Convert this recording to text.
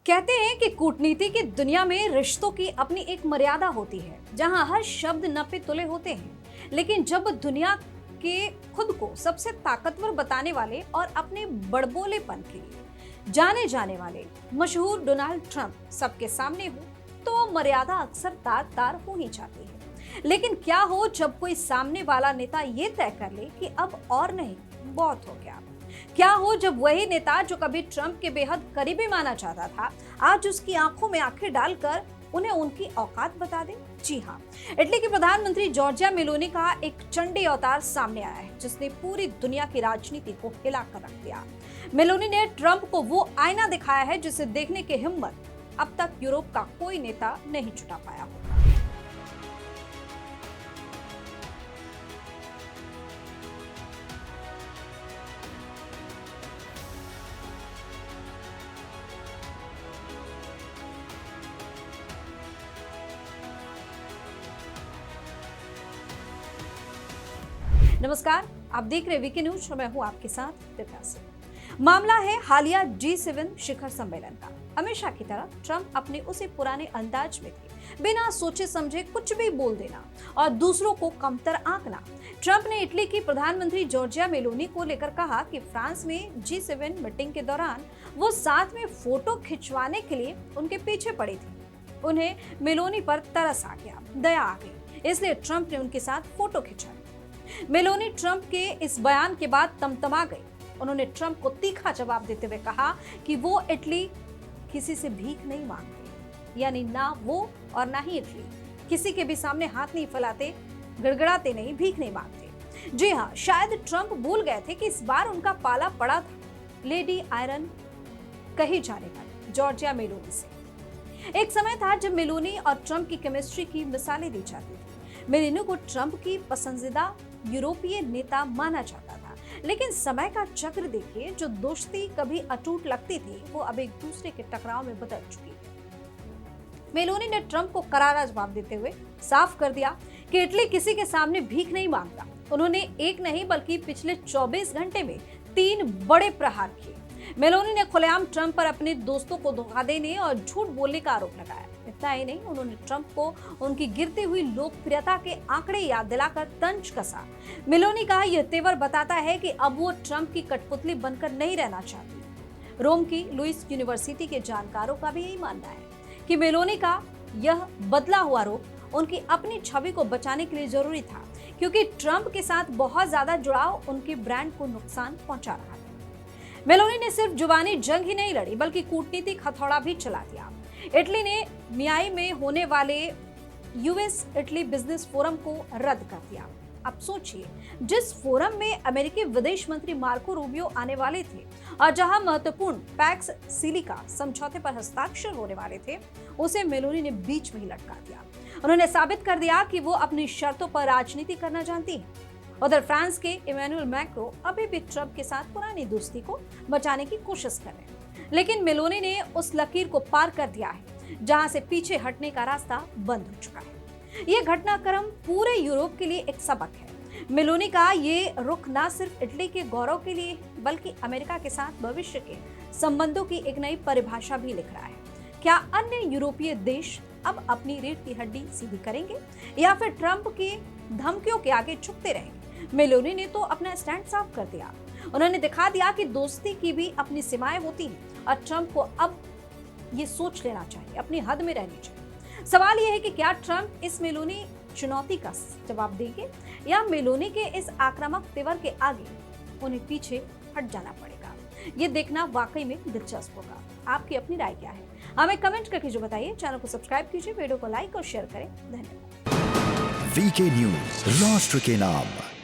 कहते हैं कि कूटनीति की दुनिया में रिश्तों की अपनी एक मर्यादा होती है, जहां हर शब्द नपे तुले होते हैं। लेकिन जब दुनिया के खुद को सबसे ताकतवर बताने वाले और अपने बड़बोलेपन के लिए जाने जाने वाले मशहूर डोनाल्ड ट्रंप सबके सामने हो, तो मर्यादा अक्सर तार तार हो ही जाती है। लेकिन क्या हो जब कोई सामने वाला नेता ये तय कर ले कि अब और नहीं, बहुत हो गया। क्या हो जब वही नेता जो कभी ट्रंप के बेहद करीबी माना जाता था, आज उसकी आंखों में आंखें डालकर उन्हें उनकी औकात बता दे। जी हाँ, इटली की प्रधानमंत्री जॉर्जिया मेलोनी का एक चंडी अवतार सामने आया है, जिसने पूरी दुनिया की राजनीति को हिलाकर रख दिया। मेलोनी ने ट्रंप को वो आईना दिखाया है जिसे देखने की हिम्मत अब तक यूरोप का कोई नेता नहीं जुटा पाया हो। नमस्कार, आप देख रहे वीके न्यूज और मैं हूं आपके साथ दिव्या सिंह। मामला है हालिया G7 शिखर सम्मेलन का। हमेशा की तरह ट्रंप अपने उसी पुराने अंदाज में थे, बिना सोचे समझे कुछ भी बोल देना और दूसरों को कमतर आंकना। ट्रंप ने इटली की प्रधानमंत्री जॉर्जिया मेलोनी को लेकर कहा कि फ्रांस में G7 मीटिंग के दौरान वो साथ में फोटो खिंचवाने के लिए उनके पीछे पड़ी थी। उन्हें मेलोनी पर तरस आ गया, दया आ गई, इसलिए ट्रंप ने उनके साथ फोटो खिंचाई। मेलोनी ट्रंप के इस बयान के बाद तमतमा गई। उन्होंने ट्रंप को तीखा जवाब देते हुए कहा कि वो इटली किसी से भीख नहीं मांगती, यानी ना वो और ना ही इटली किसी के भी सामने हाथ नहीं फैलाते, गड़गड़ाते नहीं, भीख नहीं मांगते। जी हाँ, शायद ट्रंप भूल गए थे कि इस बार उनका पाला पड़ा था लेडी आयरन कही जाने वाली जॉर्जिया मेलोनी से। एक समय था जब मेलोनी और ट्रंप की केमिस्ट्री की मिसालें दी जाती थी। मेलोनी को ट्रंप की पसंदीदा यूरोपीय नेता माना जाता था, लेकिन समय का चक्र देखिए, जो दोस्ती कभी अटूट लगती थी वो अब एक दूसरे के टकराव में बदल चुकी है। मेलोनी ने ट्रंप को करारा जवाब देते हुए साफ कर दिया कि इटली किसी के सामने भीख नहीं मांगता। उन्होंने एक नहीं बल्कि पिछले 24 घंटे में 3 बड़े प्रहार किए। मेलोनी ने खुलेआम ट्रंप पर अपने दोस्तों को धोखा देने और झूठ बोलने का आरोप लगाया। इतना ही नहीं, उन्होंने ट्रंप को उनकी गिरती हुई लोकप्रियता के आंकड़े याद दिलाकर तंज कसा। मेलोनी का यह तेवर बताता है कि अब वो ट्रंप की कठपुतली बनकर नहीं रहना चाहती। रोम की लुइस यूनिवर्सिटी के जानकारों का भी यही मानना है कि मेलोनी का यह बदला हुआ रूप उनकी अपनी छवि को बचाने के लिए जरूरी था, क्योंकि ट्रंप के साथ बहुत ज्यादा जुड़ाव उनके ब्रांड को नुकसान पहुंचा रहा था। मेलोनी ने सिर्फ जुबानी जंग ही नहीं लड़ी, बल्कि कूटनीतिक हथौड़ा भी चला दिया। इटली ने मियामी में होने वाले यूएस इटली बिजनेस फोरम को रद्द कर दिया। अब सोचिए, जिस फोरम में अमेरिकी विदेश मंत्री मार्को रूबियो आने वाले थे और जहां महत्वपूर्ण पैक्स सिलिका समझौते पर हस्ताक्षर होने वाले थे, उसे मेलोनी ने बीच में ही लटका दिया। उन्होंने साबित कर दिया कि वो अपनी शर्तों पर राजनीति करना जानती है। उधर फ्रांस के इमैनुअल मैक्रो अभी भी ट्रंप के साथ पुरानी दोस्ती को बचाने की कोशिश कर रहे हैं, लेकिन मेलोनी ने उस लकीर को पार कर दिया है जहां से पीछे हटने का रास्ता बंद हो चुका है। ये घटनाक्रम पूरे यूरोप के लिए एक सबक है। मेलोनी का ये रुख न सिर्फ इटली के गौरव के लिए, बल्कि अमेरिका के साथ भविष्य के संबंधों की एक नई परिभाषा भी लिख रहा है। क्या अन्य यूरोपीय देश अब अपनी रीढ़ की हड्डी सीधी करेंगे या फिर ट्रंप की धमकियों के आगे झुकते रहेंगे? मेलोनी ने तो अपना स्टैंड साफ कर दिया। उन्होंने दिखा दिया कि दोस्ती की भी अपनी सीमाएं होती हैं और ट्रंप को अब ये सोच लेना चाहिए, अपनी हद में रहनी चाहिए। सवाल यह है कि क्या ट्रंप इस मेलोनी चुनौती का जवाब देंगे या मेलोनी के इस आक्रामक तेवर के आगे उन्हें पीछे हट जाना पड़ेगा? ये देखना वाकई में दिलचस्प होगा। आपकी अपनी राय क्या है? हमें कमेंट करके जो बताइए। चैनल को सब्सक्राइब कीजिए, वीडियो को लाइक और शेयर करें। धन्यवाद। वीके न्यूज, राष्ट्र के नाम।